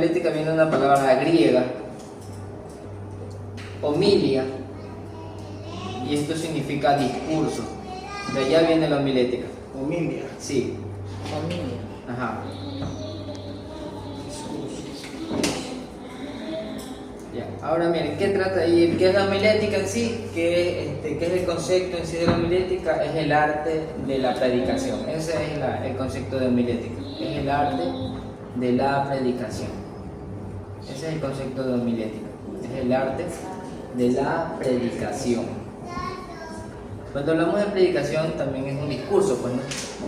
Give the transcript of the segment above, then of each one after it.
Homilética viene de una palabra griega, homilia, y esto significa discurso. De allá viene la homilética. Homilia. Sí. Homilia. Ajá. Ya. Ahora miren, ¿qué trata? ¿Y qué es la homilética en sí? ¿Qué es el concepto en sí de la homilética? Es el arte de la predicación. Ese es el concepto de homilética. Es el arte de la predicación. Ese es el concepto de homilética. Es el arte de la predicación. Cuando hablamos de predicación también es un discurso, pues, ¿no?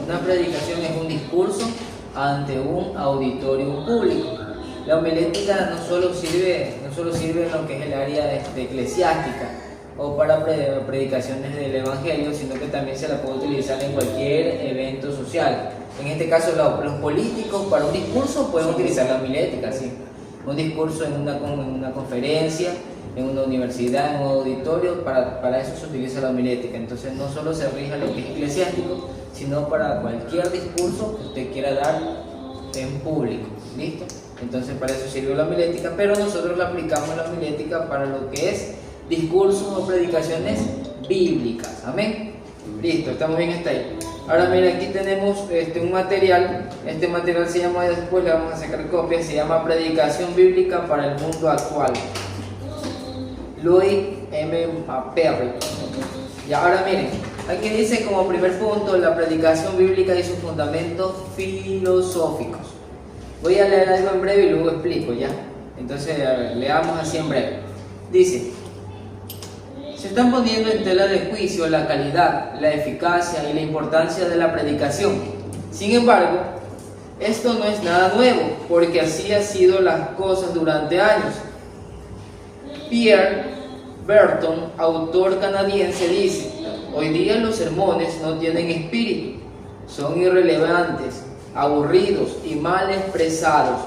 Una predicación es un discurso ante un auditorio público. La homilética no solo sirve en lo que es el área eclesiástica o para predicaciones del evangelio, sino que también se la puede utilizar en cualquier evento social. En este caso los políticos para un discurso pueden utilizar la homilética, ¿sí? Un discurso en una conferencia, en una universidad, en un auditorio, para eso se utiliza la homilética. Entonces no solo se rige a lo que es eclesiástico, sino para cualquier discurso que usted quiera dar en público. ¿Listo? Entonces para eso sirve la homilética, pero nosotros la aplicamos la homilética para lo que es discursos o predicaciones bíblicas. Amén. Listo, estamos bien hasta ahí. Ahora mira, aquí tenemos un material. Este material se llama, después le vamos a sacar copias, se llama Predicación Bíblica para el Mundo Actual. Louis M. Perry. Y ahora miren, aquí dice como primer punto la predicación bíblica y sus fundamentos filosóficos. Voy a leer algo en breve y luego explico, ¿ya? Entonces, a ver, leamos así en breve. Dice: se están poniendo en tela de juicio la calidad, la eficacia y la importancia de la predicación. Sin embargo, esto no es nada nuevo, porque así han sido las cosas durante años. Pierre Berton, autor canadiense, dice: hoy día los sermones no tienen espíritu, son irrelevantes, aburridos y mal expresados.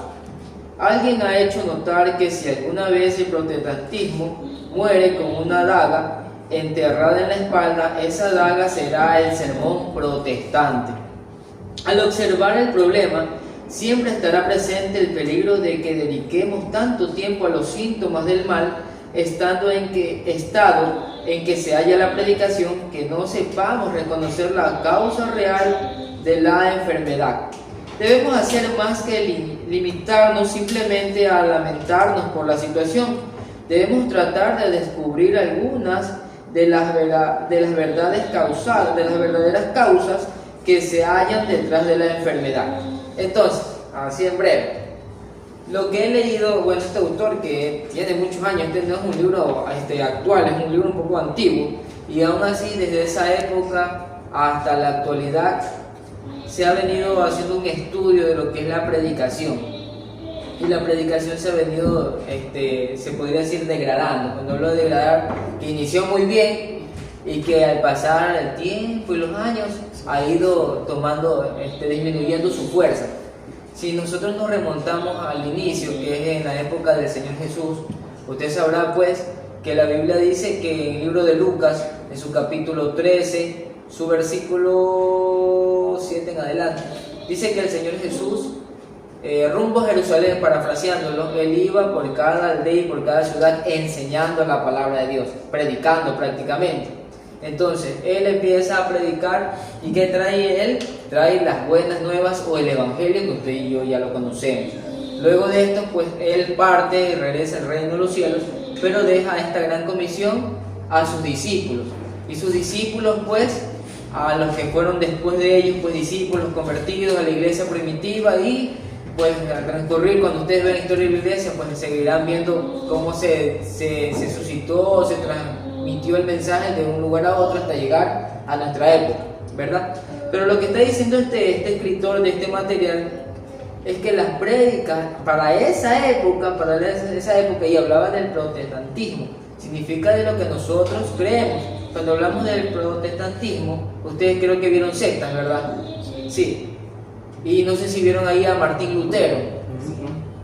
Alguien ha hecho notar que si alguna vez el protestantismo muere con una daga enterrada en la espalda, esa daga será el sermón protestante. Al observar el problema, siempre estará presente el peligro de que dediquemos tanto tiempo a los síntomas del mal, estado en que se halla la predicación, que no sepamos reconocer la causa real de la enfermedad. Debemos hacer más que limitarnos simplemente a lamentarnos por la situación. Debemos tratar de descubrir algunas de las verdaderas causas que se hallan detrás de la enfermedad. Entonces, así en breve, lo que he leído, bueno, este autor que tiene muchos años, este no es un libro actual, es un libro un poco antiguo, y aún así desde esa época hasta la actualidad se ha venido haciendo un estudio de lo que es la predicación, y la predicación se ha venido, se podría decir, degradando. Cuando hablo de degradar, que inició muy bien y que al pasar el tiempo y los años ha ido tomando, disminuyendo su fuerza. Si nosotros nos remontamos al inicio, que es en la época del Señor Jesús, usted sabrá pues que la Biblia dice que en el libro de Lucas, en su capítulo 13, su versículo 7 en adelante, dice que el Señor Jesús, rumbo a Jerusalén, parafraseándolo, él iba por cada aldea y por cada ciudad enseñando la palabra de Dios, predicando prácticamente. Entonces, él empieza a predicar, ¿y qué trae él? Trae las buenas nuevas o el evangelio, que usted y yo ya lo conocemos. Luego de esto, pues, él parte y regresa al reino de los cielos, pero deja esta gran comisión a sus discípulos. Y sus discípulos, pues, a los que fueron después de ellos, pues, discípulos convertidos a la iglesia primitiva, y pues al transcurrir, cuando ustedes ven la historia de la iglesia, pues seguirán viendo cómo se suscitó, se transmitió el mensaje de un lugar a otro hasta llegar a nuestra época, ¿verdad? Pero lo que está diciendo este escritor de este material es que las prédicas para esa época, y hablaba del protestantismo, significa de lo que nosotros creemos. Cuando hablamos del protestantismo, ustedes creo que vieron sectas, ¿verdad? Sí. Y no sé si vieron ahí a Martín Lutero.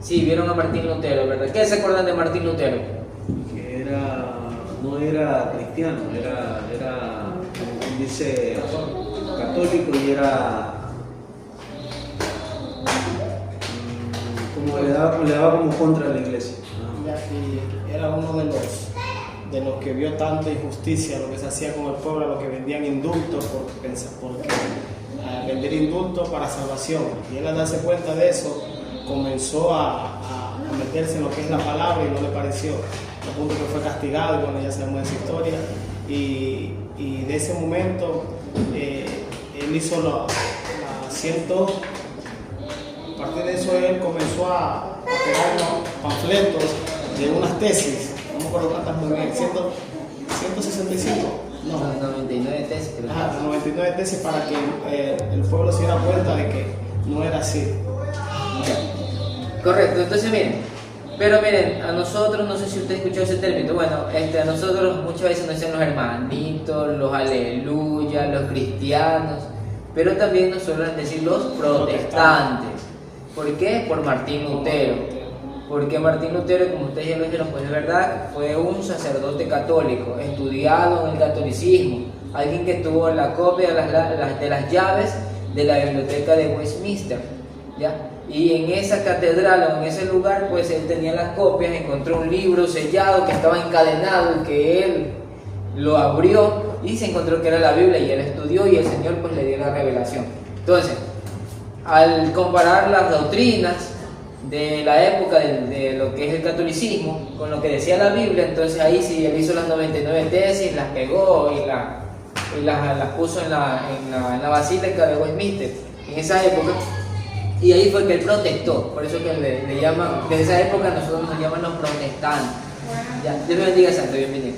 Sí, vieron a Martín Lutero, ¿verdad? ¿Qué se acuerdan de Martín Lutero? Que no era cristiano, era como dice, católico, y era, ¿cómo le daba como contra la iglesia. Ya, y era uno de los que vio tanta injusticia, lo que se hacía con el pueblo, lo que vendían indultos porque vender indultos para salvación. Y él al darse cuenta de eso comenzó a meterse en lo que es la palabra y no le pareció, al punto que fue castigado, y bueno, ya sabemos esa historia. Y de ese momento él hizo a partir de eso él comenzó a pegar unos panfletos de unas tesis, no me acuerdo cuántas muy bien, 165, no, 99 tesis, creo. Ajá, 99 tesis para que el pueblo se diera cuenta de que no era así. Correcto, entonces miren, a nosotros, no sé si usted escuchó ese término, bueno, a nosotros muchas veces nos dicen los hermanitos, los aleluya, los cristianos, pero también nos suelen decir los protestantes. ¿Por qué? Por Martín Lutero. Porque Martín Lutero, como ustedes ya lo dijeron, pues es verdad, fue un sacerdote católico, estudiado en el catolicismo, alguien que tuvo la copia de las llaves de la biblioteca de Westminster, ¿ya? Y en esa catedral o en ese lugar, pues él tenía las copias, encontró un libro sellado que estaba encadenado y que él lo abrió y se encontró que era la Biblia, y él estudió y el Señor pues le dio la revelación. Entonces, al comparar las doctrinas de la época de lo que es el catolicismo con lo que decía la Biblia, entonces ahí sí él hizo las 99 tesis, las pegó y las puso en la basílica de Westminster en esa época, y ahí fue que él protestó. Por eso que le llaman, desde esa época nosotros nos llaman los protestantes. Ya, Dios me bendiga, santo, bienvenido.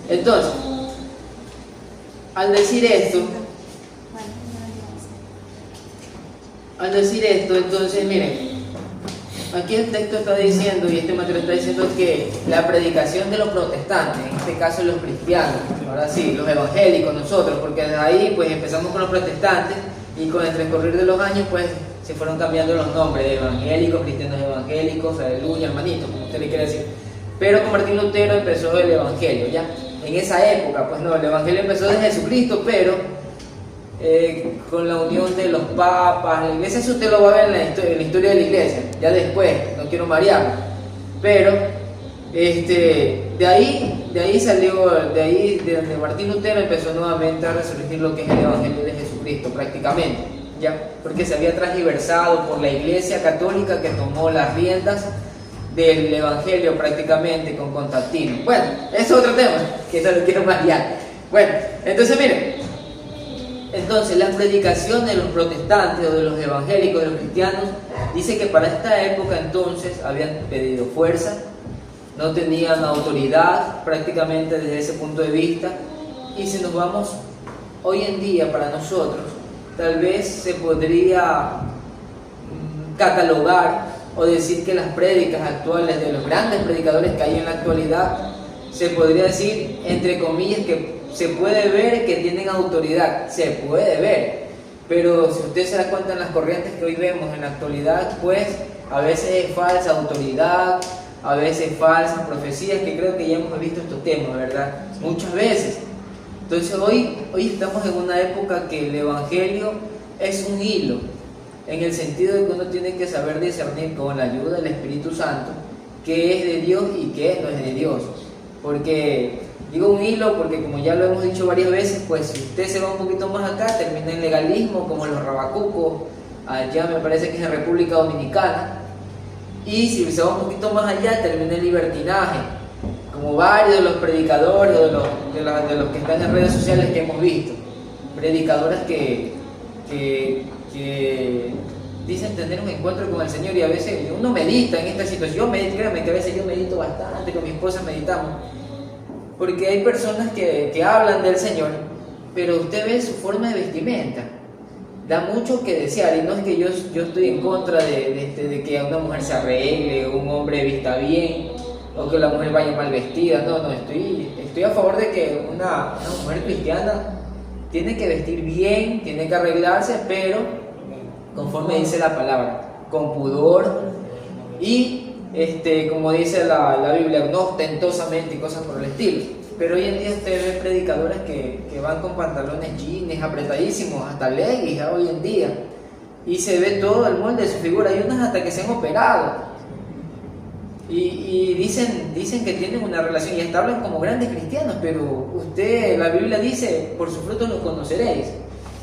Entonces, al decir esto, entonces miren, aquí el texto está diciendo, y este material está diciendo, que la predicación de los protestantes, en este caso los cristianos, ahora sí, los evangélicos, nosotros, porque desde ahí pues empezamos con los protestantes, y con el transcurrir de los años pues se fueron cambiando los nombres de evangélicos, cristianos evangélicos, aleluya, hermanitos, como usted le quiere decir. Pero con Martín Lutero empezó el evangelio, ¿ya? En esa época, pues no, el evangelio empezó de Jesucristo, pero con la unión de los papas, la iglesia, eso usted lo va a ver en la historia de la iglesia, ya después, no quiero marearlo, pero de ahí salió, de donde Martín Lutero empezó nuevamente a resurgir lo que es el evangelio de Jesucristo prácticamente, ya, porque se había transgiversado por la iglesia católica, que tomó las riendas del evangelio prácticamente con Constantino. Bueno, es otro tema que no lo quiero marear. Bueno, entonces miren, la predicación de los protestantes o de los evangélicos, de los cristianos, dice que para esta época entonces habían pedido fuerza, no tenían autoridad prácticamente desde ese punto de vista. Y si nos vamos hoy en día, para nosotros tal vez se podría catalogar o decir que las prédicas actuales de los grandes predicadores que hay en la actualidad, se podría decir, entre comillas, que se puede ver que tienen autoridad, se puede ver, pero si usted se da cuenta en las corrientes que hoy vemos en la actualidad, pues a veces es falsa autoridad, a veces falsas profecías, que creo que ya hemos visto estos temas, ¿verdad? Muchas veces. Entonces hoy estamos en una época que el evangelio es un hilo, en el sentido de que uno tiene que saber discernir con la ayuda del Espíritu Santo qué es de Dios y qué no es de Dios. Porque digo un hilo porque, como ya lo hemos dicho varias veces, pues si usted se va un poquito más acá, termina en legalismo, como los rabacucos, allá me parece que es en República Dominicana. Y si se va un poquito más allá, termina en libertinaje, como varios de los predicadores o de los que están en redes sociales que hemos visto. Predicadores que dicen tener un encuentro con el Señor, y a veces uno medita en esta situación. Créanme que a veces yo medito bastante, con mi esposa meditamos, porque hay personas que hablan del Señor, pero usted ve su forma de vestimenta, da mucho que desear. Y no es que yo estoy en contra de que una mujer se arregle, o un hombre vista bien, o que la mujer vaya mal vestida. No, estoy a favor de que una mujer cristiana tiene que vestir bien, tiene que arreglarse, pero conforme dice la palabra, con pudor, y como dice la Biblia, no ostentosamente y cosas por el estilo. Pero hoy en día usted ve predicadores que van con pantalones jeans apretadísimos, hasta leggings hoy en día, y se ve todo el molde de su figura. Hay unas hasta que se han operado, Y dicen que tienen una relación y hasta hablan como grandes cristianos, pero la Biblia dice, por sus frutos los conoceréis.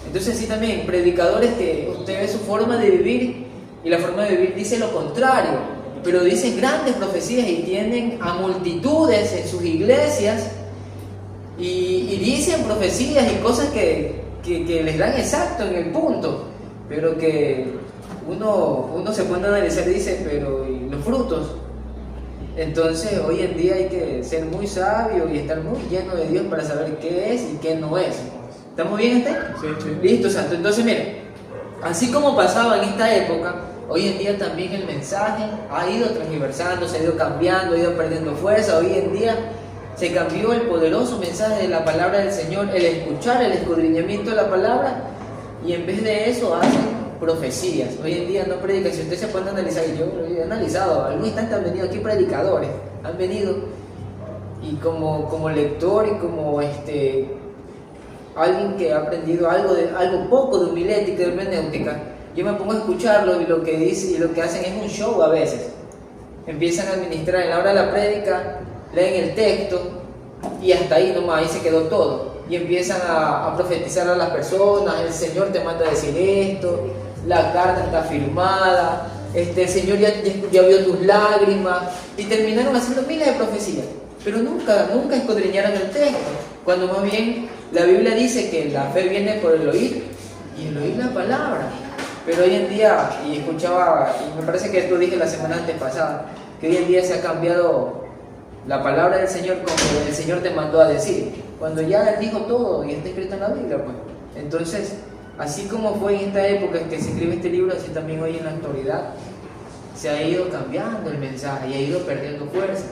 Entonces sí también, predicadores que usted ve su forma de vivir y la forma de vivir dice lo contrario, pero dicen grandes profecías y tienen a multitudes en sus iglesias y dicen profecías y cosas que les dan exacto en el punto, pero que uno se pone a analizar y dice, pero ¿y los frutos? Entonces hoy en día hay que ser muy sabio y estar muy lleno de Dios para saber qué es y qué no es. ¿Estamos bien, este? Sí, sí. Listo, santo. Entonces, miren, así como pasaba en esta época, hoy en día también el mensaje ha ido transversando, se ha ido cambiando, ha ido perdiendo fuerza. Hoy en día se cambió el poderoso mensaje de la palabra del Señor, el escuchar, el escudriñamiento de la palabra, y en vez de eso hacen profecías. Hoy en día no predican. Si usted se pone a analizar, y yo lo he analizado, algún instante han venido aquí predicadores, han venido, y como lector y como alguien que ha aprendido algo poco de homilética, de hermenéutica, yo me pongo a escucharlo y lo que dice y lo que hacen es un show a veces. Empiezan a administrar en la hora de la prédica, leen el texto y hasta ahí nomás, ahí se quedó todo. Y empiezan a profetizar a las personas, el Señor te manda a decir esto, la carta está firmada, el Señor ya vio tus lágrimas, y terminaron haciendo miles de profecías, pero nunca escudriñaron el texto, cuando más bien la Biblia dice que la fe viene por el oír, y el oír la palabra. Pero hoy en día, y escuchaba, y me parece que esto dije la semana antepasada, que hoy en día se ha cambiado la palabra del Señor como el Señor te mandó a decir, cuando ya Él dijo todo y está escrito en la Biblia, pues. Entonces, así como fue en esta época que se escribe este libro, así también hoy en la actualidad se ha ido cambiando el mensaje y ha ido perdiendo fuerza.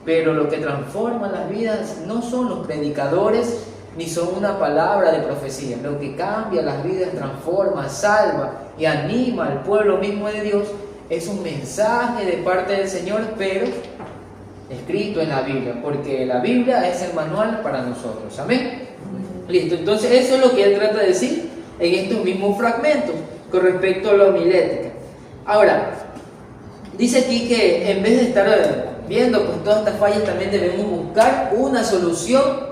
Pero lo que transforma las vidas no son los predicadores ni son una palabra de profecía. Lo que cambia las vidas, transforma, salva y anima al pueblo mismo de Dios es un mensaje de parte del Señor, pero escrito en la Biblia, porque la Biblia es el manual para nosotros. Amén. Listo, entonces eso es lo que él trata de decir en estos mismos fragmentos con respecto a la homilética. Ahora, dice aquí que en vez de estar viendo pues todas estas fallas, también debemos buscar una solución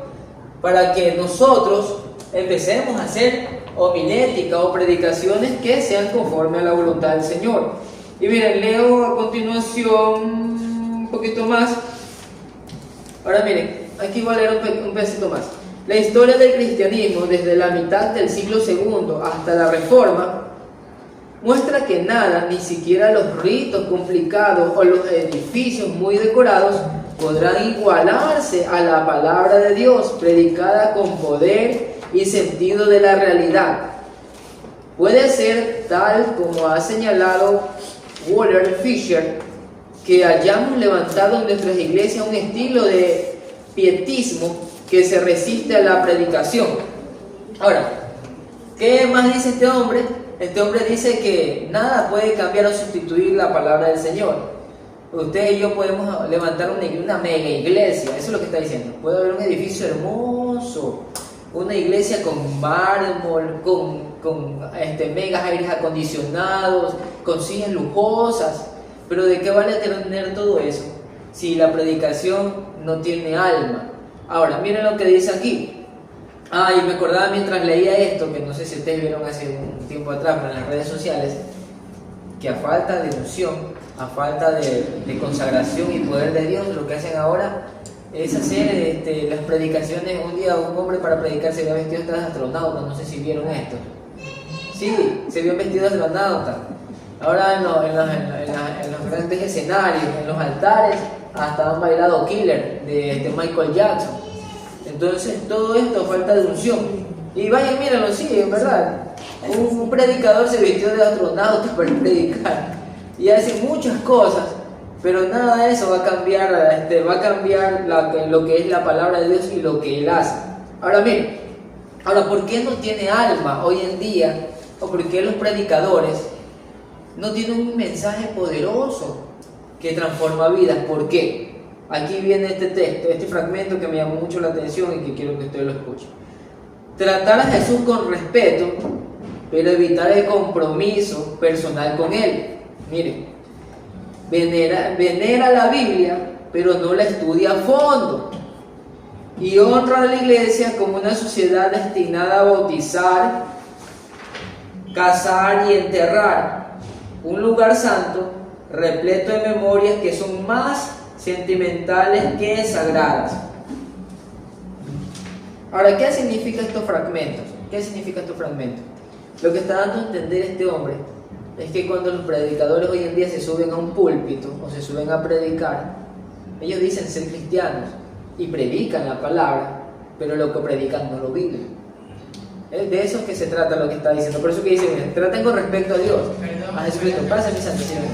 para que nosotros empecemos a hacer homilética o predicaciones que sean conforme a la voluntad del Señor. Y miren, leo a continuación un poquito más. Ahora miren, aquí voy a leer un pedacito más. La historia del cristianismo desde la mitad del siglo II hasta la Reforma muestra que nada, ni siquiera los ritos complicados o los edificios muy decorados, podrán igualarse a la palabra de Dios predicada con poder y sentido de la realidad. Puede ser tal como ha señalado Waller Fisher, que hayamos levantado en nuestras iglesias un estilo de pietismo que se resiste a la predicación. Ahora, ¿qué más dice este hombre? Este hombre dice que nada puede cambiar o sustituir la palabra del Señor. Usted y yo podemos levantar una mega iglesia, eso es lo que está diciendo. Puede haber un edificio hermoso, una iglesia con mármol, con megas aires acondicionados, con sillas lujosas. Pero ¿de qué vale tener todo eso si la predicación no tiene alma? Ahora, miren lo que dice aquí. Y me acordaba mientras leía esto, que no sé si ustedes vieron hace un tiempo atrás en las redes sociales, que a falta de unción, a falta de consagración y poder de Dios, lo que hacen ahora es hacer las predicaciones. Un día un hombre para predicar se había vestido de astronauta, no sé si vieron esto. Sí, se vio vestido de astronauta. Ahora en los grandes escenarios, en los altares, hasta han bailado Killer de Michael Jackson. Entonces todo esto falta de unción. Y vayan, mírenlo, sí, es verdad. Un predicador se vistió de astronauta para predicar y hace muchas cosas, pero nada de eso va a cambiar, lo que es la palabra de Dios y lo que Él hace. Ahora miren, ¿por qué no tiene alma hoy en día? ¿O por qué los predicadores no tienen un mensaje poderoso que transforma vidas? ¿Por qué? Aquí viene este texto, este fragmento que me llamó mucho la atención y que quiero que usted lo escuche. Tratar a Jesús con respeto, pero evitar el compromiso personal con Él. Miren, venera la Biblia, pero no la estudia a fondo. Y honra a la iglesia como una sociedad destinada a bautizar, casar y enterrar. Un lugar santo repleto de memorias que son más sentimentales que sagradas. Ahora, ¿qué significa estos fragmentos? ¿Qué significa estos fragmentos? Lo que está dando a entender este hombre es que cuando los predicadores hoy en día se suben a un púlpito o se suben a predicar, ellos dicen ser cristianos y predican la palabra, pero lo que predican no lo viven. Es de eso que se trata lo que está diciendo. Por eso que dice, traten con respecto a Dios, a Jesucristo. Pasa mi santo Señor.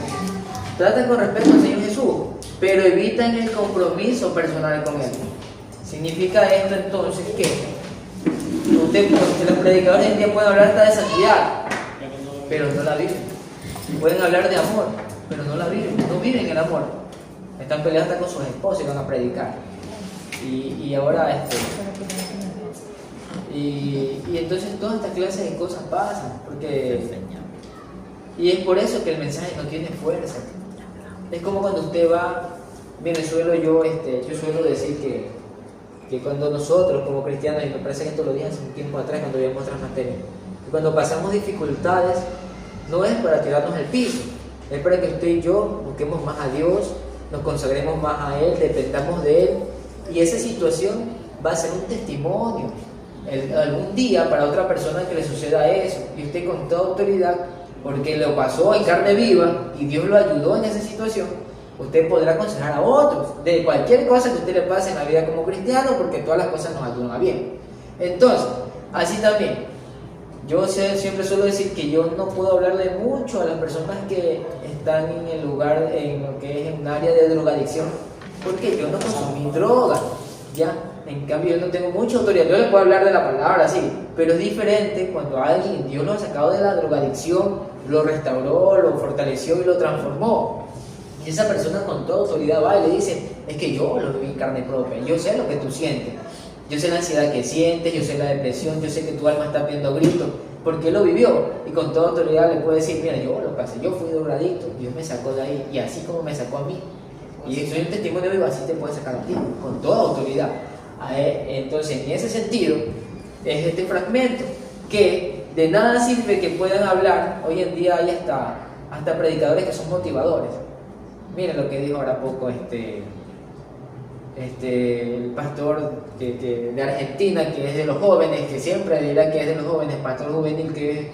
Traten con respecto al Señor Jesús, pero evitan el compromiso personal con Él. Significa esto entonces que los predicadores hoy en día pueden hablar hasta de santidad, pero no la viven. Pueden hablar de amor, pero no la viven. No viven el amor. Están peleando hasta con sus esposos y van a predicar. Y ahora y entonces toda esta clase de cosas pasan, y es por eso que el mensaje no tiene fuerza. Es como cuando usted va, mire, yo suelo decir que cuando nosotros como cristianos, y me parece que esto lo dije hace un tiempo atrás cuando veíamos otras materias, que cuando pasamos dificultades no es para tirarnos al piso, es para que usted y yo busquemos más a Dios, nos consagremos más a Él, dependamos de Él, y esa situación va a ser un testimonio algún día para otra persona que le suceda eso, y usted con toda autoridad, porque lo pasó en carne viva y Dios lo ayudó en esa situación, usted podrá aconsejar a otros de cualquier cosa que a usted le pase en la vida como cristiano, porque todas las cosas nos ayudan a bien. Entonces, así también, yo siempre suelo decir que yo no puedo hablarle mucho a las personas que están en el lugar, en lo que es un área de drogadicción, porque yo no consumí droga, ¿ya? En cambio, yo no tengo mucha autoridad. Yo le puedo hablar de la palabra, sí, pero es diferente cuando alguien, Dios lo ha sacado de la drogadicción, lo restauró, lo fortaleció y lo transformó. Y esa persona con toda autoridad va y le dice, es que yo lo viví en carne propia, yo sé lo que tú sientes, yo sé la ansiedad que sientes, yo sé la depresión, yo sé que tu alma está pidiendo gritos, porque él lo vivió. Y con toda autoridad le puede decir, mira, yo lo pasé, yo fui drogadicto, Dios me sacó de ahí, y así como me sacó a mí. Y soy un testimonio vivo, así te puede sacar a ti, con toda autoridad. Entonces, en ese sentido, es este fragmento que de nada sirve que puedan hablar. Hoy en día hay hasta predicadores que son motivadores. Miren lo que dijo ahora poco el pastor de Argentina, que es de los jóvenes, que siempre dirá que es de los jóvenes, pastor juvenil, que es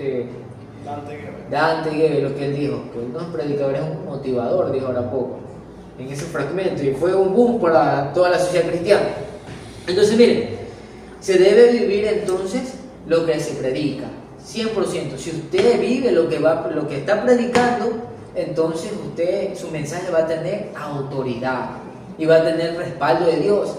Dante Gebel, lo que él dijo, que uno de los predicadores es un motivador, dijo ahora poco, en ese fragmento, y fue un boom para toda la sociedad cristiana. Entonces, miren, se debe vivir entonces lo que se predica, 100%. Si usted vive lo que está predicando, entonces su mensaje va a tener autoridad y va a tener respaldo de Dios.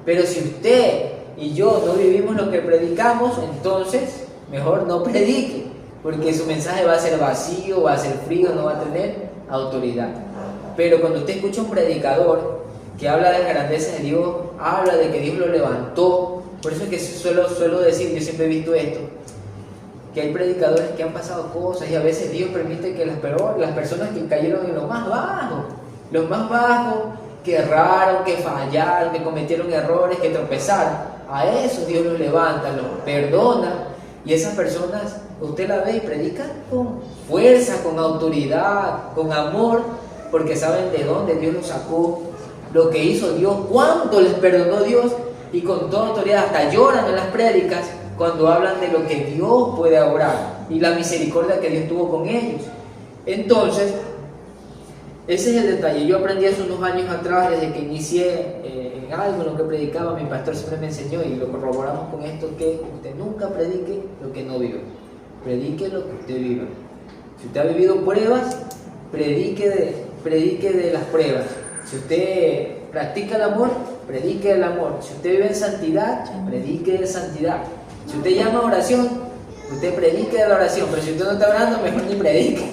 Pero si usted y yo no vivimos lo que predicamos, entonces mejor no predique, porque su mensaje va a ser vacío, va a ser frío, no va a tener autoridad. Pero cuando usted escucha un predicador que habla de la grandeza de Dios, habla de que Dios lo levantó, por eso es que suelo decir, yo siempre he visto esto, que hay predicadores que han pasado cosas y a veces Dios permite que las personas que cayeron en lo más bajo, que erraron, que fallaron, que cometieron errores, que tropezaron, a eso Dios los levanta, los perdona, y esas personas usted la ve y predica con fuerza, con autoridad, con amor, porque saben de dónde Dios los sacó, lo que hizo Dios, cuánto les perdonó Dios, y con toda autoridad hasta lloran en las prédicas cuando hablan de lo que Dios puede obrar y la misericordia que Dios tuvo con ellos. Entonces, ese es el detalle. Yo aprendí hace unos años atrás, desde que inicié en algo, en lo que predicaba, mi pastor siempre me enseñó, y lo corroboramos con esto, que usted nunca predique lo que no vive, predique lo que usted vive. Si usted ha vivido pruebas, predique de las pruebas. Si usted practica el amor, predique el amor. Si usted vive en santidad, predique de santidad. Si usted llama a oración, usted predique de la oración. Pero si usted no está orando, mejor ni predique.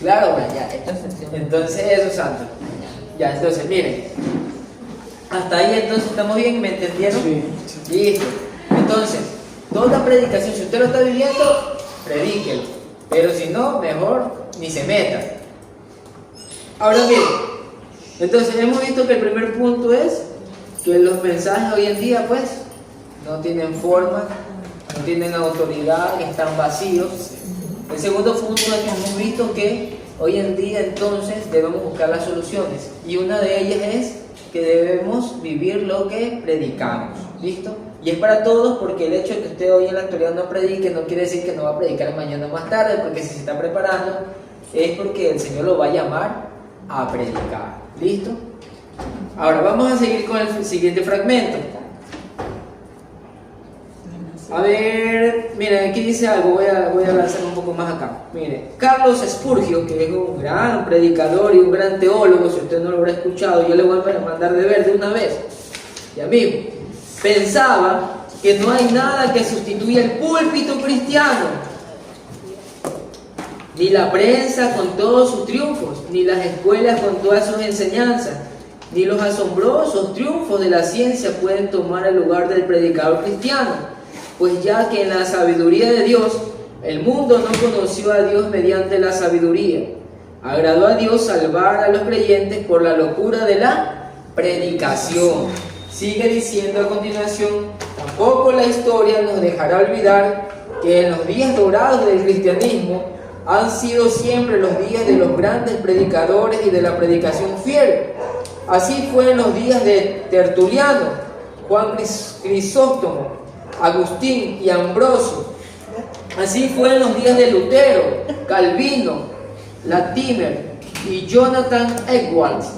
Claro, entonces eso es santo. Ya, entonces, miren. Hasta ahí entonces estamos bien, ¿me entendieron? Sí. Listo. Entonces, toda predicación, si usted lo está viviendo, predíquelo. Pero si no, mejor ni se meta. Ahora bien, entonces hemos visto que el primer punto es que los mensajes hoy en día pues no tienen forma, no tienen autoridad, están vacíos. El segundo punto es que hemos visto que hoy en día entonces debemos buscar las soluciones y una de ellas es que debemos vivir lo que predicamos. ¿Listo? Y es para todos, porque el hecho de que usted hoy en la actualidad no predique no quiere decir que no va a predicar mañana más tarde, porque si se está preparando es porque el Señor lo va a llamar a predicar. ¿Listo? Ahora vamos a seguir con el siguiente fragmento. A ver, miren, aquí dice algo, voy a lanzar un poco más acá. Mire, Carlos Spurgeon, que es un gran predicador y un gran teólogo, si usted no lo habrá escuchado, yo le voy a mandar de ver de una vez. Ya mismo, pensaba que no hay nada que sustituya el púlpito cristiano, ni la prensa con todos sus triunfos, ni las escuelas con todas sus enseñanzas, ni los asombrosos triunfos de la ciencia pueden tomar el lugar del predicador cristiano. Pues ya que en la sabiduría de Dios, el mundo no conoció a Dios mediante la sabiduría. Agradó a Dios salvar a los creyentes por la locura de la predicación. Sigue diciendo a continuación, tampoco la historia nos dejará olvidar que en los días dorados del cristianismo han sido siempre los días de los grandes predicadores y de la predicación fiel. Así fue en los días de Tertuliano, Juan Crisóstomo, Agustín y Ambrosio. Así fue en los días de Lutero, Calvino, Latimer y Jonathan Edwards.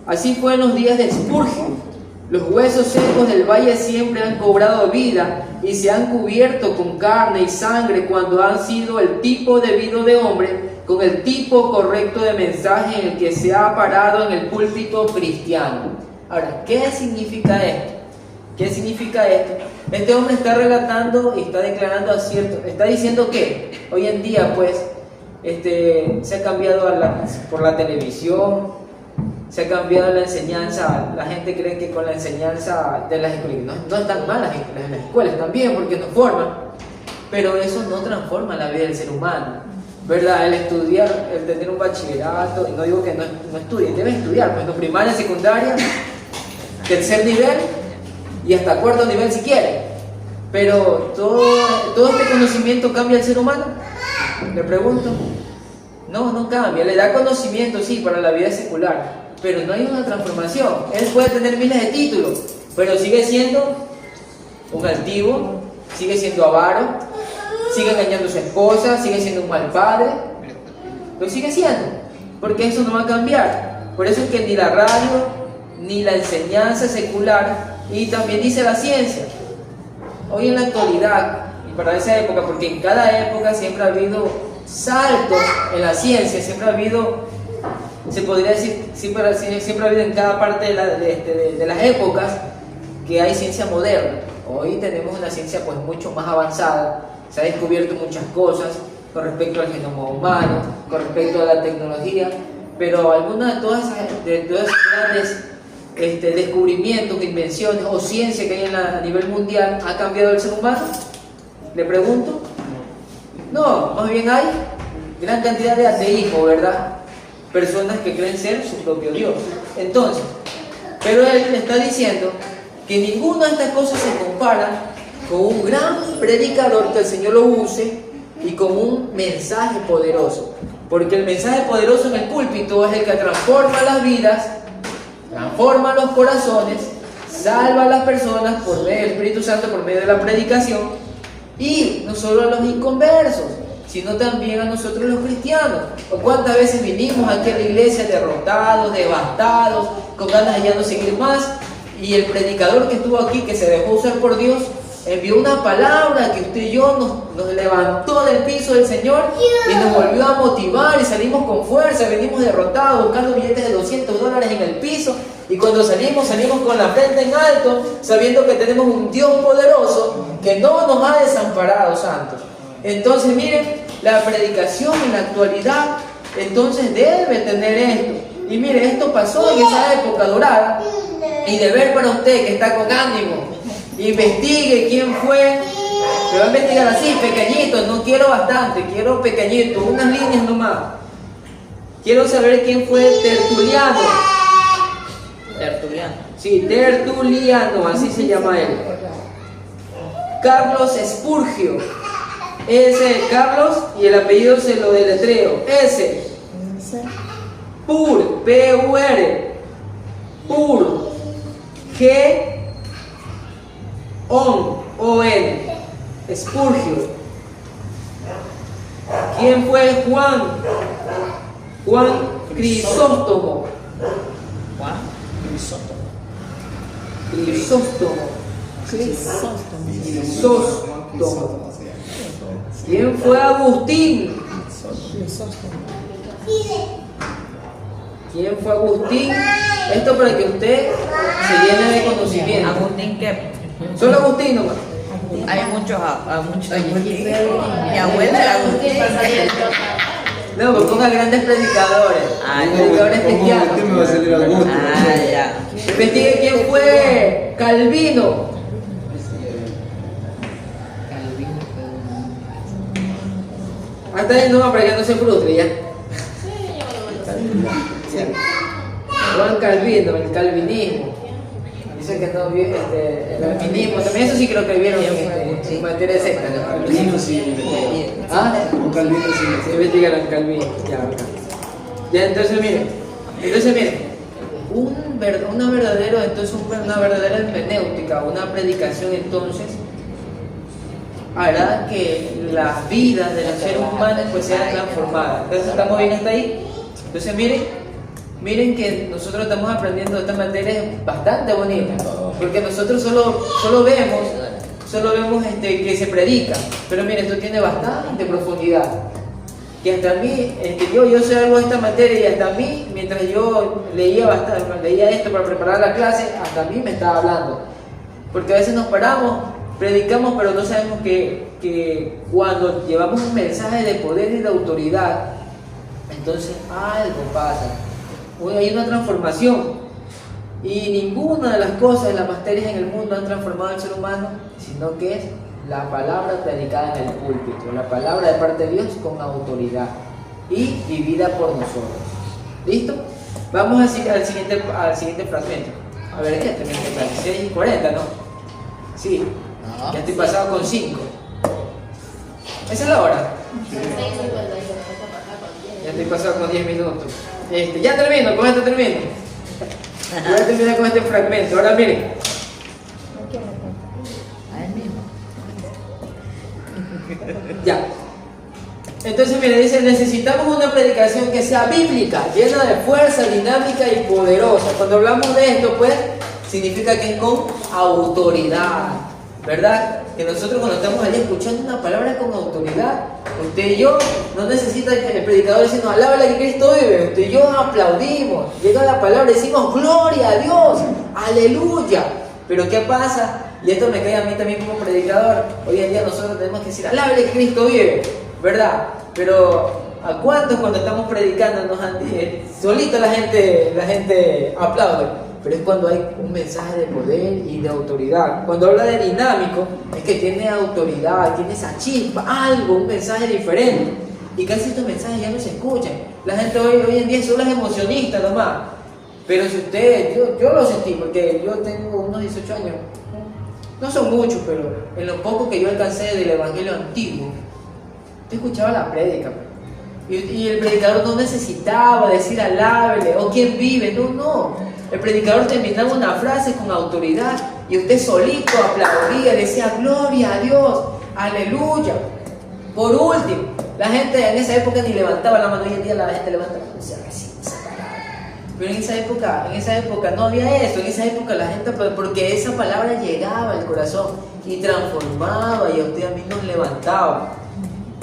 Así fue en los días de Spurgeon. Los huesos secos del valle siempre han cobrado vida y se han cubierto con carne y sangre cuando han sido el tipo debido de hombre con el tipo correcto de mensaje en el que se ha parado en el púlpito cristiano. Ahora, ¿qué significa esto? ¿Qué significa esto? Este hombre está relatando y está declarando está diciendo que hoy en día pues se ha cambiado por la televisión, se ha cambiado la enseñanza. La gente cree que con la enseñanza de las escuelas, no están mal las escuelas también porque nos forman, pero eso no transforma la vida del ser humano, ¿verdad? El estudiar, el tener un bachillerato, y no digo que no estudien, deben estudiar, pues no, primaria, secundaria, tercer nivel y hasta cuarto nivel si quieren, pero todo este conocimiento cambia al ser humano, le pregunto. No cambia, le da conocimiento sí para la vida secular, pero no hay una transformación. Él puede tener miles de títulos, pero sigue siendo un altivo, sigue siendo avaro, sigue engañando a su esposa, sigue siendo un mal padre, lo sigue siendo, porque eso no va a cambiar. Por eso es que ni la radio, ni la enseñanza secular, y también dice la ciencia, hoy en la actualidad, y para esa época, porque en cada época siempre ha habido saltos en la ciencia, siempre ha habido, se podría decir, siempre ha habido en cada parte de las épocas que hay ciencia moderna. Hoy tenemos una ciencia pues mucho más avanzada, se ha descubierto muchas cosas con respecto al genoma humano, con respecto a la tecnología, pero alguna de todas esos grandes descubrimientos, invenciones o ciencia que hay a nivel mundial ha cambiado el ser humano, le pregunto. No, más bien hay gran cantidad de ateísmo, ¿verdad? Personas que creen ser su propio Dios. Entonces, pero él le está diciendo que ninguna de estas cosas se compara con un gran predicador que el Señor lo use y con un mensaje poderoso. Porque el mensaje poderoso en el púlpito es el que transforma las vidas, transforma los corazones, salva a las personas por medio del Espíritu Santo, por medio de la predicación. Y no solo a los inconversos, sino también a nosotros los cristianos. ¿O cuántas veces vinimos aquí a la iglesia derrotados, devastados, con ganas de ya no seguir más? Y el predicador que estuvo aquí, que se dejó usar por Dios, envió una palabra que usted y yo nos levantó del piso del Señor y nos volvió a motivar y salimos con fuerza, venimos derrotados buscando billetes de $200 en el piso, y cuando salimos con la frente en alto, sabiendo que tenemos un Dios poderoso que no nos ha desamparado, santos. Entonces miren, la predicación en la actualidad entonces debe tener esto. Y mire, esto pasó en esa época dorada, y de ver para usted que está con ánimo, investigue quién fue. Me va a investigar así, pequeñito, no quiero bastante, quiero pequeñito, unas líneas nomás. Quiero saber quién fue Tertuliano. Tertuliano. Sí, Tertuliano, así se llama él. Carlos Spurgio. Ese Carlos y el apellido se lo deletreo. S. Pur, P-U-R. Pur. G. O-N. Spurgio. ¿Quién fue Juan? Juan Crisóstomo. Juan Crisóstomo. Crisóstomo. ¿Quién fue Agustín? ¿Quién fue Agustín? Esto para que usted se llene de conocimiento. Agustín, ¿qué? Solo Agustín nomás. Hay muchos. Mi abuela era Agustín. No, pues ponga grandes predicadores. Predicadores cristianos. ¿Qué me va a salir Augusto? Ya. Investigue quién fue Calvino. Hasta ahí no, para que no se frustre ya. Juan Calvino, el calvinismo. Dice que no vio el calvinismo. También eso sí creo que vieron en materia de secta. Calvino sí. ¿Ah? Un Calvino sí. Se investigaron Calvino. Ya, entonces miren. Una verdadera hermenéutica, una predicación entonces hará que las vidas de los seres humanos pues sean transformadas. Entonces estamos bien hasta ahí. Entonces miren que nosotros estamos aprendiendo esta materia bastante bonita, porque nosotros solo vemos que se predica, pero miren, esto tiene bastante profundidad. Que hasta a mí, yo sé algo de esta materia y hasta a mí, mientras yo leía esto para preparar la clase, hasta a mí me estaba hablando. Porque a veces nos paramos, predicamos, pero no sabemos que cuando llevamos un mensaje de poder y de autoridad, entonces algo pasa. Hay una transformación. Y ninguna de las cosas, de las materias en el mundo han transformado al ser humano, sino que es la palabra predicada en el púlpito, la palabra de parte de Dios con autoridad y vivida por nosotros. ¿Listo? Vamos al siguiente fragmento. A ver, ¿qué? 6:40, ¿no? Sí, ya estoy pasado con 5. ¿Esa es la hora? Ya estoy pasado con 10 minutos. Ya termino, con esto termino. Voy a terminar con este fragmento. Ahora miren. Ya. Entonces, mire, dice, necesitamos una predicación que sea bíblica, llena de fuerza, dinámica y poderosa. Cuando hablamos de esto, pues, significa que es con autoridad, ¿verdad? Que nosotros cuando estamos allí escuchando una palabra con autoridad, usted y yo no necesita que el predicador diga, no, alábala que Cristo vive. Usted y yo aplaudimos, llega la palabra y decimos, gloria a Dios, aleluya. Pero ¿qué pasa? Y esto me cae a mí también como predicador. Hoy en día nosotros tenemos que decir, alábale que Cristo vive, ¿verdad? Pero ¿a cuántos cuando estamos predicando solito la gente aplaude? Pero es cuando hay un mensaje de poder y de autoridad. Cuando habla de dinámico, es que tiene autoridad, tiene esa chispa, algo, un mensaje diferente. Y casi estos mensajes ya no se escuchan. La gente hoy en día solo es emocionista nomás. Pero si usted, yo lo sentí, porque yo tengo unos 18 años. No son muchos, pero en lo poco que yo alcancé del Evangelio antiguo, yo escuchaba la prédica. Y el predicador no necesitaba decir alábele o quién vive, no. El predicador terminaba una frase con autoridad y usted solito aplaudía, decía gloria a Dios, aleluya. Por último, la gente en esa época ni levantaba la mano, hoy en día la gente levanta la mano y se recibe esa palabra. Pero en esa época no había eso, en esa época la gente, porque esa palabra llegaba al corazón y transformaba y a usted a mí nos levantaba.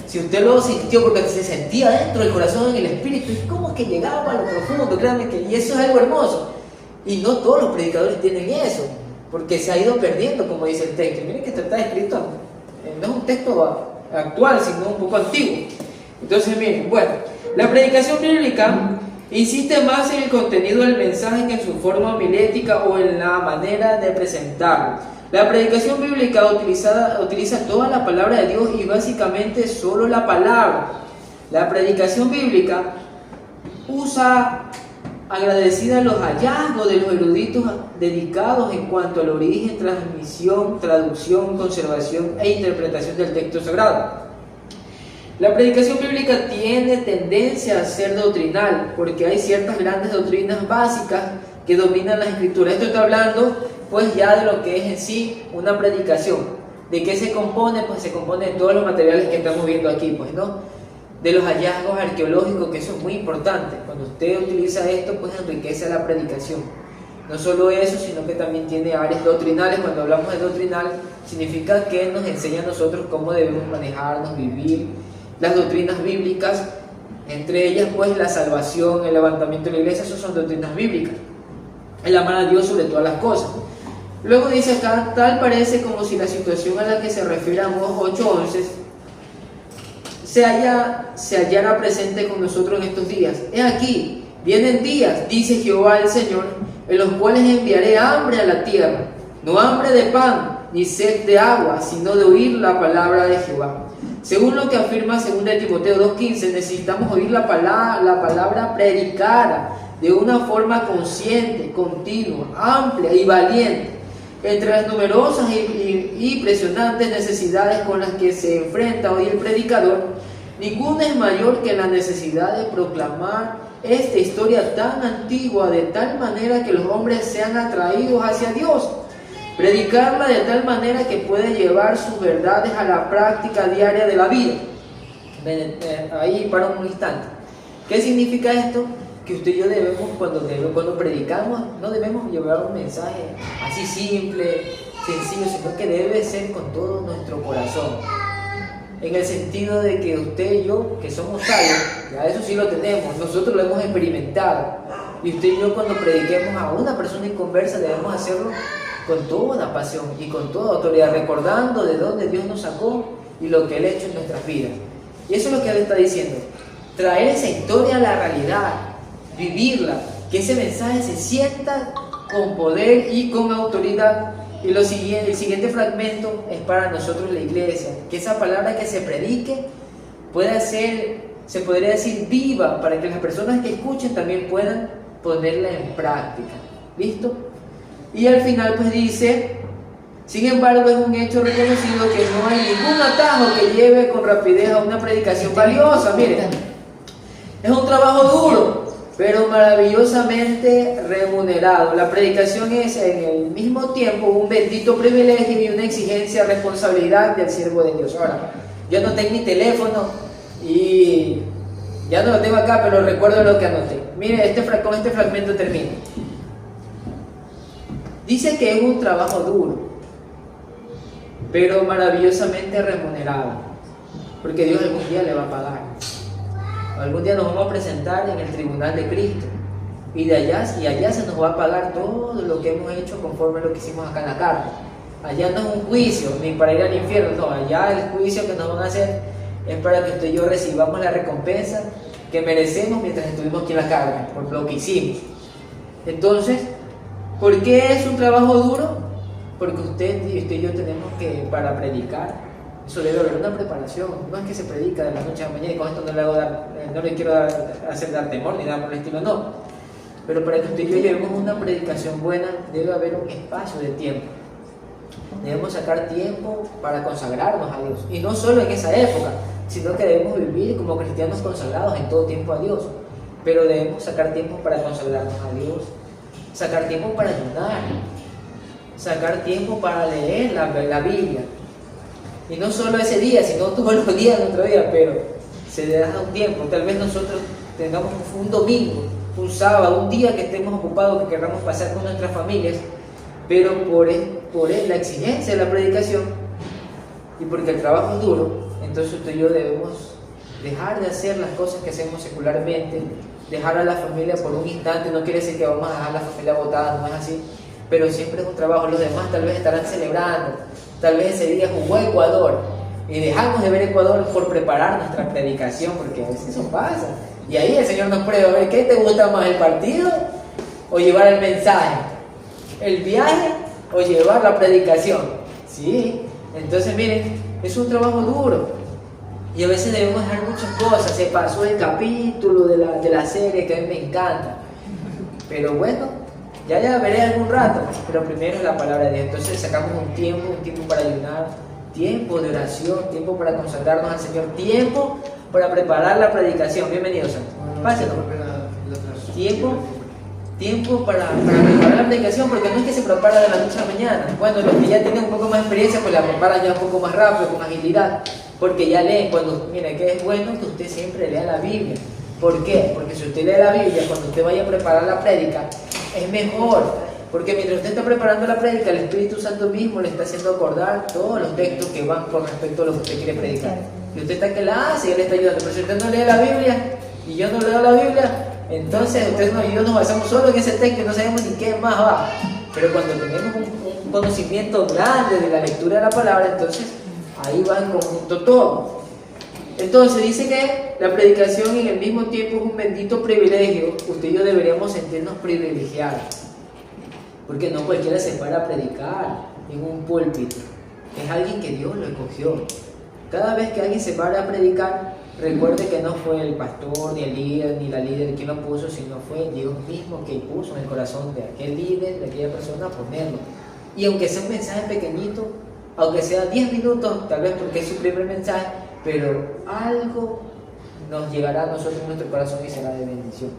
Si usted lo sintió porque se sentía dentro del corazón, en el espíritu, y cómo es que llegaba a lo profundo, créanme que, y eso es algo hermoso. Y no todos los predicadores tienen eso, porque se ha ido perdiendo, como dice el texto. Miren que esto está escrito, no es un texto actual, sino un poco antiguo. Entonces, miren, bueno, la predicación bíblica insiste más en el contenido del mensaje que en su forma homilética o en la manera de presentarlo. La predicación bíblica utiliza toda la palabra de Dios y básicamente solo la palabra. La predicación bíblica usa agradecida los hallazgos de los eruditos dedicados en cuanto al origen, transmisión, traducción, conservación e interpretación del texto sagrado. La predicación bíblica tiene tendencia a ser doctrinal porque hay ciertas grandes doctrinas básicas que dominan las escrituras. Esto está hablando pues ya de lo que es en sí una predicación. ¿De qué se compone? Pues se compone de todos los materiales que estamos viendo aquí, pues, ¿no? De los hallazgos arqueológicos, que eso es muy importante. Cuando usted utiliza esto, pues enriquece la predicación. No solo eso, sino que también tiene áreas doctrinales. Cuando hablamos de doctrinal, significa que nos enseña a nosotros cómo debemos manejarnos, vivir las doctrinas bíblicas, entre ellas pues la salvación, el levantamiento de la iglesia. Eso son doctrinas bíblicas, el amar a Dios sobre todas las cosas. Luego dice acá, tal parece como si la situación a la que se refiere Amós 8:11 se hallara presente con nosotros en estos días. He aquí, vienen días, dice Jehová el Señor, en los cuales enviaré hambre a la tierra, no hambre de pan, ni sed de agua, sino de oír la palabra de Jehová. Según lo que afirma 2 Timoteo 2:15, necesitamos oír la palabra predicada de una forma consciente, continua, amplia y valiente. Entre las numerosas y impresionantes necesidades con las que se enfrenta hoy el predicador, ninguna es mayor que la necesidad de proclamar esta historia tan antigua de tal manera que los hombres sean atraídos hacia Dios. Predicarla de tal manera que puede llevar sus verdades a la práctica diaria de la vida. Ahí para un instante. ¿Qué significa esto? Que usted y yo debemos, cuando predicamos, no debemos llevar un mensaje así simple, sencillo, sino que debe ser con todo nuestro corazón. En el sentido de que usted y yo, que somos salvos, ya eso sí lo tenemos, nosotros lo hemos experimentado. Y usted y yo, cuando prediquemos a una persona inconversa, debemos hacerlo con toda pasión y con toda autoridad, recordando de dónde Dios nos sacó y lo que Él ha hecho en nuestras vidas. Y eso es lo que Él está diciendo: traer esa historia a la realidad, vivirla, que ese mensaje se sienta con poder y con autoridad. Y el siguiente fragmento es para nosotros, la iglesia, que esa palabra que se predique pueda ser, se podría decir, viva, para que las personas que escuchen también puedan ponerla en práctica. ¿Listo? Y al final pues dice: sin embargo, es un hecho reconocido que no hay ningún atajo que lleve con rapidez a una predicación valiosa. Miren, es un trabajo duro, pero maravillosamente remunerado. La predicación es en el mismo tiempo un bendito privilegio y una exigencia, responsabilidad del siervo de Dios. Ahora, yo anoté en mi teléfono y ya no lo tengo acá, pero recuerdo lo que anoté. Mire, con este fragmento termino. Dice que es un trabajo duro, pero maravillosamente remunerado, porque Dios algún día le va a pagar. Algún día nos vamos a presentar en el tribunal de Cristo y allá se nos va a pagar todo lo que hemos hecho conforme a lo que hicimos acá en la carta. Allá no es un juicio ni para ir al infierno, no, allá el juicio que nos van a hacer es para que usted y yo recibamos la recompensa que merecemos mientras estuvimos aquí en la carga, por lo que hicimos. Entonces, ¿por qué es un trabajo duro? Porque usted y yo tenemos que, para predicar, eso debe haber una preparación. No es que se predica de la noche a la mañana, y con esto no le quiero hacer dar temor ni nada por el estilo, no. Pero para que usted y yo llevemos una predicación buena, debe haber un espacio de tiempo. Debemos sacar tiempo para consagrarnos a Dios. Y no solo en esa época, sino que debemos vivir como cristianos consagrados en todo tiempo a Dios. Pero debemos sacar tiempo para consagrarnos a Dios, sacar tiempo para ayunar, sacar tiempo para leer la Biblia. Y no solo ese día, sino todos los días de nuestra vida, pero se le da un tiempo. Tal vez nosotros tengamos un domingo, un sábado, un día que estemos ocupados, que queramos pasar con nuestras familias, pero por la exigencia de la predicación y porque el trabajo es duro, entonces usted y yo debemos dejar de hacer las cosas que hacemos secularmente, dejar a la familia por un instante. No quiere decir que vamos a dejar a la familia botada, no es así, pero siempre es un trabajo. Los demás tal vez estarán celebrando, tal vez ese día jugó Ecuador y dejamos de ver Ecuador por preparar nuestra predicación, porque a veces eso pasa. Y ahí el Señor nos prueba, a ver, ¿qué te gusta más, el partido o llevar el mensaje? ¿El viaje o llevar la predicación? Sí, entonces miren, es un trabajo duro. Y a veces debemos dejar muchas cosas. Se pasó el capítulo de la serie que a mí me encanta. Pero bueno, ya veré algún rato. Pero primero es la palabra de Dios. Entonces sacamos un tiempo para ayunar, tiempo de oración, tiempo para consagrarnos al Señor, tiempo para preparar la predicación. Bienvenidos, Santo. Pásenlo. Tiempo para preparar la predicación, porque no es que se prepara de la noche a la mañana. Bueno, los que ya tienen un poco más de experiencia, pues la preparan ya un poco más rápido, con agilidad, porque ya leen. Mira, que es bueno que usted siempre lea la Biblia. ¿Por qué? Porque si usted lee la Biblia, cuando usted vaya a preparar la prédica, es mejor. Porque mientras usted está preparando la prédica, el Espíritu Santo mismo le está haciendo acordar todos los textos que van con respecto a lo que usted quiere predicar. Y usted está que la hace y él le está ayudando. Pero si usted no lee la Biblia y yo no leo la Biblia, entonces usted y yo nos basamos solo en ese texto y no sabemos ni qué más va. Pero cuando tenemos un conocimiento grande de la lectura de la palabra, entonces ahí va en conjunto todo. Entonces dice que la predicación en el mismo tiempo es un bendito privilegio. Usted y yo deberíamos sentirnos privilegiados, porque no cualquiera se para a predicar en un púlpito. Es alguien que Dios lo escogió. Cada vez que alguien se para a predicar, recuerde que no fue el pastor, ni el líder, ni la líder quien lo puso, sino fue Dios mismo que puso en el corazón de aquel líder, de aquella persona, ponerlo. Y aunque sea un mensaje pequeñito, aunque sea 10 minutos, tal vez porque es su primer mensaje, pero algo nos llegará a nosotros en nuestro corazón y será de bendición.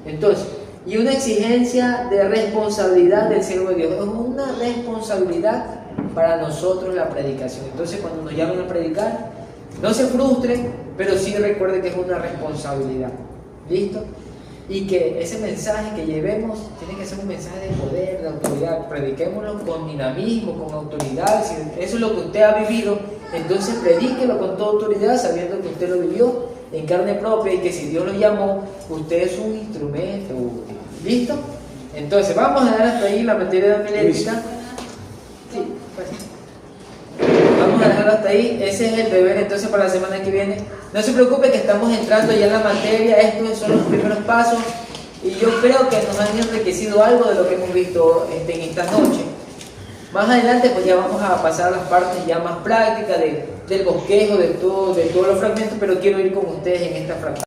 Entonces, y una exigencia de responsabilidad del siervo de Dios. Es una responsabilidad para nosotros la predicación. Entonces, cuando nos llamen a predicar, no se frustren, pero sí recuerden que es una responsabilidad. ¿Listo? Y que ese mensaje que llevemos tiene que ser un mensaje de poder, de autoridad. Prediquémoslo con dinamismo, con autoridad. Si eso es lo que usted ha vivido, entonces predíquelo con toda autoridad, sabiendo que usted lo vivió en carne propia y que si Dios lo llamó, usted es un instrumento útil. ¿Listo? Entonces, vamos a dejar hasta ahí la materia de homilética. Sí, pues. Vamos a dejarlo hasta ahí. Ese es el deber entonces para la semana que viene. No se preocupe que estamos entrando ya en la materia. Estos son los primeros pasos y yo creo que nos han enriquecido algo de lo que hemos visto en esta noche. Más adelante pues ya vamos a pasar a las partes ya más prácticas del bosquejo, de todos los fragmentos, pero quiero ir con ustedes en esta fragmento.